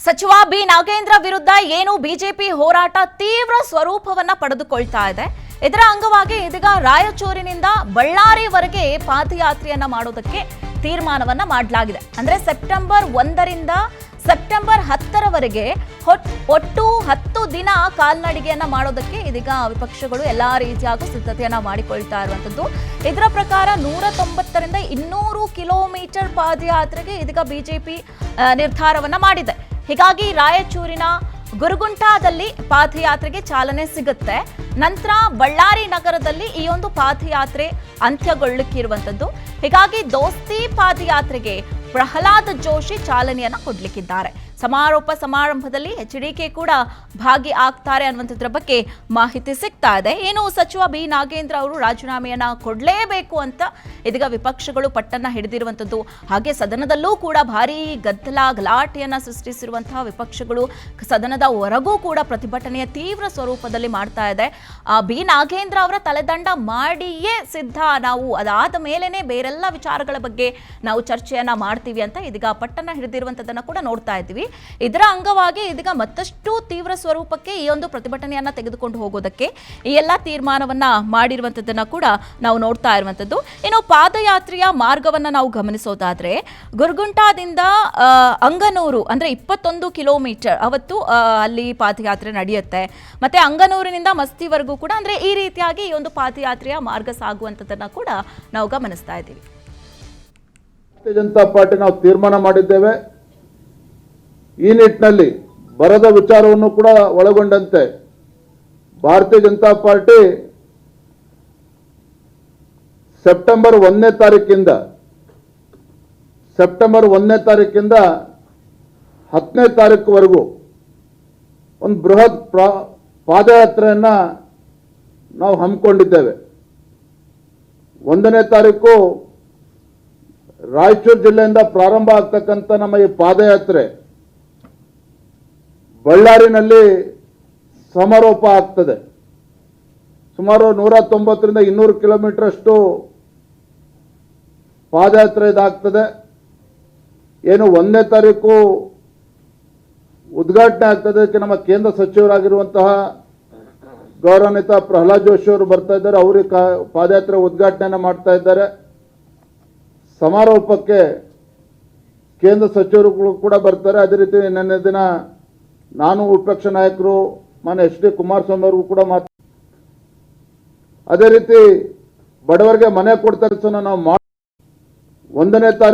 ಸಚಿವ ಬಿ ನಾಗೇಂದ್ರ ವಿರುದ್ಧ ಏನು ಬಿಜೆಪಿ ಹೋರಾಟ ತೀವ್ರ ಸ್ವರೂಪವನ್ನ ಪಡೆದುಕೊಳ್ತಾ ಇದೆ. ಇದರ ಅಂಗವಾಗಿ ಇದೀಗ ರಾಯಚೂರಿನಿಂದ ಬಳ್ಳಾರಿವರೆಗೆ ಪಾದಯಾತ್ರೆಯನ್ನ ಮಾಡೋದಕ್ಕೆ ತೀರ್ಮಾನವನ್ನ ಮಾಡಲಾಗಿದೆ. ಅಂದ್ರೆ ಸೆಪ್ಟೆಂಬರ್ 1ರಿಂದ ಸೆಪ್ಟೆಂಬರ್ 10ರವರೆಗೆ ಒಟ್ಟು 10 ದಿನ ಕಾಲ್ನಡಿಗೆಯನ್ನ ಮಾಡೋದಕ್ಕೆ ಇದೀಗ ವಿಪಕ್ಷಗಳು ಎಲ್ಲಾ ರೀತಿಯಾಗೂ ಸಿದ್ಧತೆಯನ್ನ ಮಾಡಿಕೊಳ್ತಾ ಇರುವಂತದ್ದು. ಇದರ ಪ್ರಕಾರ 190ರಿಂದ 200 ಕಿಲೋಮೀಟರ್ ಪಾದಯಾತ್ರೆಗೆ ಇದೀಗ ಬಿಜೆಪಿ ನಿರ್ಧಾರವನ್ನ ಮಾಡಿದೆ. ಹೀಗಾಗಿ ರಾಯಚೂರಿನ ಗುರುಗುಂಟಾದಲ್ಲಿ ಪಾದಯಾತ್ರೆಗೆ ಚಾಲನೆ ಸಿಗುತ್ತೆ. ನಂತರ ಬಳ್ಳಾರಿ ನಗರದಲ್ಲಿ ಈ ಒಂದು ಪಾದಯಾತ್ರೆ ಅಂತ್ಯಗೊಳ್ಳಲಿಕ್ಕಿರುವಂತದ್ದು. ಹೀಗಾಗಿ ದೋಸ್ತಿ ಪಾದಯಾತ್ರೆಗೆ ಪ್ರಹ್ಲಾದ್ ಜೋಶಿ ಚಾಲನೆಯನ್ನ ಕೊಡ್ಲಿಕ್ಕಿದ್ದಾರೆ. ಸಮಾರೋಪ ಸಮಾರಂಭದಲ್ಲಿ ಎಚ್ಡಿಕೆ ಕೂಡ ಭಾಗಿ ಆಗ್ತಾರೆ ಅನ್ನುವಂಥದ್ರ ಬಗ್ಗೆ ಮಾಹಿತಿ ಸಿಗ್ತಾ ಇದೆ. ಏನು ಸಚಿವ ಬಿ ನಾಗೇಂದ್ರ ಅವರು ರಾಜೀನಾಮೆಯನ್ನ ಕೊಡಲೇಬೇಕು ಅಂತ ಇದೀಗ ವಿಪಕ್ಷಗಳು ಪಟ್ಟನ್ನ ಹಿಡಿದಿರುವಂಥದ್ದು. ಹಾಗೆ ಸದನದಲ್ಲೂ ಕೂಡ ಭಾರಿ ಗಲಾಟೆಯನ್ನ ಸೃಷ್ಟಿಸಿರುವಂತಹ ವಿಪಕ್ಷಗಳು ಸದನದ ಹೊರಗೂ ಕೂಡ ಪ್ರತಿಭಟನೆಯ ತೀವ್ರ ಸ್ವರೂಪದಲ್ಲಿ ಮಾಡ್ತಾ ಇದೆ. ಬಿ ನಾಗೇಂದ್ರ ಅವರ ತಲೆದಂಡ ಮಾಡಿಯೇ ಸಿದ್ಧ ನಾವು, ಅದಾದ ಮೇಲೇನೆ ಬೇರೆಲ್ಲ ವಿಚಾರಗಳ ಬಗ್ಗೆ ನಾವು ಚರ್ಚೆಯನ್ನ ಮಾಡ್ತೀವಿ ಅಂತ ಇದೀಗ ಪಟ್ಟನ್ನ ಹಿಡಿದಿರುವಂತದನ್ನ ಕೂಡ ನೋಡ್ತಾ ಇದ್ದೀವಿ. ಇದರ ಅಂಗವಾಗಿ ಇದೀಗ ಮತ್ತಷ್ಟು ತೀವ್ರ ಸ್ವರೂಪಕ್ಕೆ ಈ ಒಂದು ಪ್ರತಿಭಟನೆಯನ್ನ ತೆಗೆದುಕೊಂಡು ಹೋಗೋದಕ್ಕೆ ಈ ಎಲ್ಲ ತೀರ್ಮಾನವನ್ನ ಮಾಡಿರುವಂತದನ್ನ ಕೂಡ ನಾವು ನೋಡ್ತಾ ಇರುವಂತದ್ದು. ಇನ್ನು ಪಾದಯಾತ್ರೆಯ ಮಾರ್ಗವನ್ನ ನಾವು ಗಮನಿಸೋದಾದ್ರೆ ಗುರುಗುಂಟಾದಿಂದ ಅಂಗನೂರು ಅಂದ್ರೆ 21 ಕಿಲೋಮೀಟರ್ ಅವತ್ತು ಅಲ್ಲಿ ಪಾದಯಾತ್ರೆ ನಡೆಯುತ್ತೆ. ಮತ್ತೆ ಅಂಗನೂರಿನಿಂದ ಮಸ್ತಿವರೆಗೂ ಕೂಡ ಅಂದ್ರೆ ಈ ರೀತಿಯಾಗಿ ಈ ಒಂದು ಪಾದಯಾತ್ರೆಯ ಮಾರ್ಗ ಸಾಗುವಂತದನ್ನ ಕೂಡ ನಾವು ಗಮನಿಸ್ತಾ ಇದ್ದೀವಿ. ಭಾರತೀಯ ಜನತಾ ಪಾರ್ಟಿ ನಾವು ತೀರ್ಮಾನ ಮಾಡಿದ್ದೇವೆ. ಈ ನಿಟ್ಟಿನಲ್ಲಿ ಬರದ ವಿಚಾರವನ್ನು ಕೂಡ ಒಳಗೊಂಡಂತೆ ಭಾರತೀಯ ಜನತಾ ಪಾರ್ಟಿ ಸೆಪ್ಟೆಂಬರ್ 1ನೇ ತಾರೀಕಿಂದ 10ನೇ ತಾರೀಕುವರೆಗೂ ಒಂದು ಬೃಹತ್ ಪಾದಯಾತ್ರೆಯನ್ನ ನಾವು ಹಮ್ಮಿಕೊಂಡಿದ್ದೇವೆ. 1ನೇ ತಾರೀಕು ರಾಯಚೂರು ಜಿಲ್ಲೆಯಿಂದ ಪ್ರಾರಂಭ ಆಗ್ತಕ್ಕಂಥ ನಮ್ಮ ಈ ಪಾದಯಾತ್ರೆ ಬಳ್ಳಾರಿನಲ್ಲಿ ಸಮಾರೋಪ ಆಗ್ತದೆ. ಸುಮಾರು 190ರಿಂದ 200 ಕಿಲೋಮೀಟರ್ ಅಷ್ಟು ಪಾದಯಾತ್ರೆ ಇದಾಗ್ತದೆ. ಏನು 1ನೇ ತಾರೀಕು ಉದ್ಘಾಟನೆ ಆಗ್ತದೆ. ಅದಕ್ಕೆ ನಮ್ಮ ಕೇಂದ್ರ ಸಚಿವರಾಗಿರುವಂತಹ ಗೌರವಾನ್ವಿತ ಪ್ರಹ್ಲಾದ್ ಜೋಶಿ ಅವರು ಬರ್ತಾ ಇದ್ದಾರೆ. ಅವರಿಗೆ ಪಾದಯಾತ್ರೆ ಉದ್ಘಾಟನೆಯನ್ನು ಮಾಡ್ತಾ ಇದ್ದಾರೆ. ಸಮಾರೋಪಕ್ಕೆ ಕೇಂದ್ರ ಸಚಿವರುಗಳು ಕೂಡ ಬರ್ತಾರೆ. ಅದೇ ರೀತಿ ನಿನ್ನೆ ದಿನ ನಾನು ವಿಪಕ್ಷ ನಾಯಕರು ಮಾನ್ಯ ಎಚ್ ಡಿ ಕುಮಾರಸ್ವಾಮಿ ಅವ್ರಿಗೂ ಕೂಡ ಅದೇ ರೀತಿ ಬಡವರಿಗೆ ಮನೆ ಕೊಡ್ತಾರೆ. ನಾವು 1ನೇ ತಾರೀಕು